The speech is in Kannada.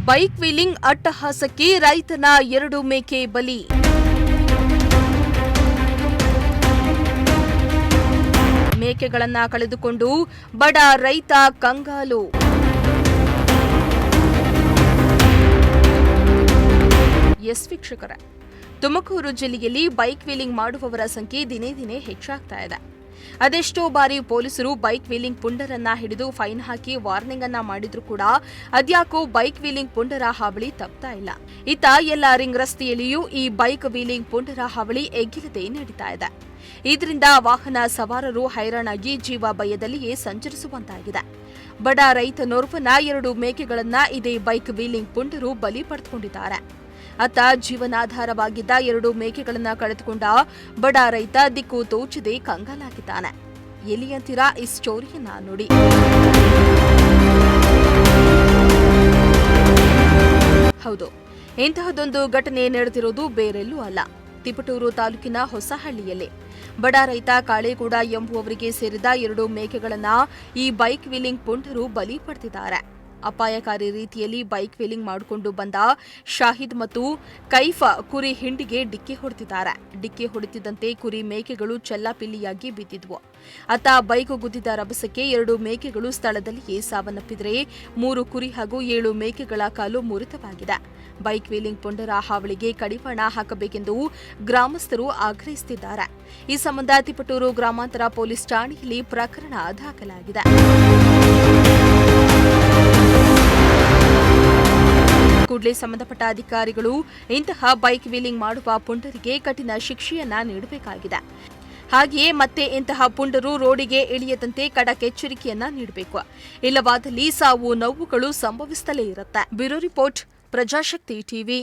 ಬೈಕ್ ವೀಲಿಂಗ್ ಅಟ್ಟಹಾಸಕ್ಕೆ ರೈತನ 2 ಮೇಕೆ ಬಲಿ. ಮೇಕೆಗಳನ್ನ ಕಳೆದುಕೊಂಡು ಬಡ ರೈತ ಕಂಗಾಲು. ಎಸ್ ವೀಕ್ಷಕರೇ, ತುಮಕೂರು ಜಿಲ್ಲೆಯಲ್ಲಿ ಬೈಕ್ ವೀಲಿಂಗ್ ಮಾಡುವವರ ಸಂಖ್ಯೆ ದಿನೇ ದಿನೇ ಹೆಚ್ಚಾಗ್ತಾ ಇದೆ. ಅದೆಷ್ಟೋ ಬಾರಿ ಪೊಲೀಸರು ಬೈಕ್ ವೀಲಿಂಗ್ ಪುಂಡರನ್ನ ಹಿಡಿದು ಫೈನ್ ಹಾಕಿ ವಾರ್ನಿಂಗ್ ಅನ್ನ ಮಾಡಿದ್ರು ಕೂಡ ಅದ್ಯಾಕೋ ಬೈಕ್ ವೀಲಿಂಗ್ ಪುಂಡರ ಹಾವಳಿ ತಪ್ತಾ ಇಲ್ಲ. ಇತ್ತ ಎಲ್ಲ ರಿಂಗ್ ರಸ್ತೆಯಲ್ಲಿಯೂ ಈ ಬೈಕ್ ವೀಲಿಂಗ್ ಪುಂಡರ ಹಾವಳಿ ಎಗ್ಗಿರದೆ ನಡೀತಾ ಇದೆ. ಇದರಿಂದ ವಾಹನ ಸವಾರರು ಹೈರಾಣಾಗಿ ಜೀವ ಭಯದಲ್ಲಿಯೇ ಸಂಚರಿಸುವಂತಾಗಿದೆ. ಬಡ ರೈತನೋರ್ವನ 2 ಮೇಕೆಗಳನ್ನ ಇದೇ ಬೈಕ್ ವೀಲಿಂಗ್ ಪುಂಡರು ಬಲಿ ಪಡೆದುಕೊಂಡಿದ್ದಾರೆ. ಅತ್ತ ಜೀವನಾಧಾರವಾಗಿದ್ದ 2 ಮೇಕೆಗಳನ್ನ ಕಳೆದುಕೊಂಡ ಬಡ ರೈತ ದಿಕ್ಕು ತೋಚದೆ ಕಂಗಾಲಾಗಿದ್ದಾನೆ. ಎಲ್ಲಿ ಅಂತೀರಾ? ಈ ಸ್ಟೋರಿಯನ್ನ ನೋಡಿ. ಹೌದು, ಇಂತಹದೊಂದು ಘಟನೆ ನಡೆದಿರೋದು ಬೇರೆಲ್ಲೂ ಅಲ್ಲ, ತಿಪಟೂರು ತಾಲೂಕಿನ ಹೊಸಹಳ್ಳಿಯಲ್ಲಿ. ಬಡ ರೈತ ಕಾಳೇಗೌಡ ಎಂಬುವವರಿಗೆ ಸೇರಿದ 2 ಮೇಕೆಗಳನ್ನ ಈ ಬೈಕ್ ವೀಲಿಂಗ್ ಪುಂಡರು ಬಲಿ ಪಡೆದಿದ್ದಾರೆ. ಅಪಾಯಕಾರಿ ರೀತಿಯಲ್ಲಿ ಬೈಕ್ ವೀಲಿಂಗ್ ಮಾಡಿಕೊಂಡು ಬಂದ ಶಾಹಿದ್ ಮತ್ತು ಕೈಫ ಕುರಿ ಹಿಂಡಿಗೆ ಡಿಕ್ಕಿ ಹೊಡೆದಿದ್ದಾರೆ. ಡಿಕ್ಕಿ ಹೊಡೆತಿದ್ದಂತೆ ಕುರಿ ಮೇಕೆಗಳು ಚೆಲ್ಲಾಪಿಲ್ಲಿಯಾಗಿ ಬಿದ್ದಿದ್ವು. ಅತ್ತ ಬೈಕ್ ಗುದ್ದಿದ ರಭಸಕ್ಕೆ 2 ಮೇಕೆಗಳು ಸ್ಥಳದಲ್ಲಿಯೇ ಸಾವನ್ನಪ್ಪಿದರೆ 3 ಕುರಿ ಹಾಗೂ 7 ಮೇಕೆಗಳ ಕಾಲು ಮುರಿತವಾಗಿದೆ. ಬೈಕ್ ವೀಲಿಂಗ್ ಪುಂಡರ ಹಾವಳಿಗೆ ಕಡಿವಾಣ ಹಾಕಬೇಕೆಂದು ಗ್ರಾಮಸ್ಥರು ಆಗ್ರಹಿಸುತ್ತಿದ್ದಾರೆ. ಈ ಸಂಬಂಧ ತಿಪಟೂರು ಗ್ರಾಮಾಂತರ ಪೊಲೀಸ್ ಠಾಣೆಯಲ್ಲಿ ಪ್ರಕರಣ ದಾಖಲಾಗಿದೆ. ಕೂಡಲೇ ಸಂಬಂಧಪಟ್ಟ ಅಧಿಕಾರಿಗಳು ಇಂತಹ ಬೈಕ್ ವೀಲಿಂಗ್ ಮಾಡುವ ಪುಂಡರಿಗೆ ಕಠಿಣ ಶಿಕ್ಷೆಯನ್ನ ನೀಡಬೇಕಾಗಿದೆ. ಹಾಗೆಯೇ ಮತ್ತೆ ಇಂತಹ ಪುಂಡರು ರೋಡಿಗೆ ಇಳಿಯದಂತೆ ಖಡಕ್ ಎಚ್ಚರಿಕೆಯನ್ನ ನೀಡಬೇಕು. ಇಲ್ಲವಾದಲ್ಲಿ ಸಾವು ನೋವುಗಳು ಸಂಭವಿಸುತ್ತಲೇ ಇರುತ್ತೆ. Bureau report, Prajashakti TV.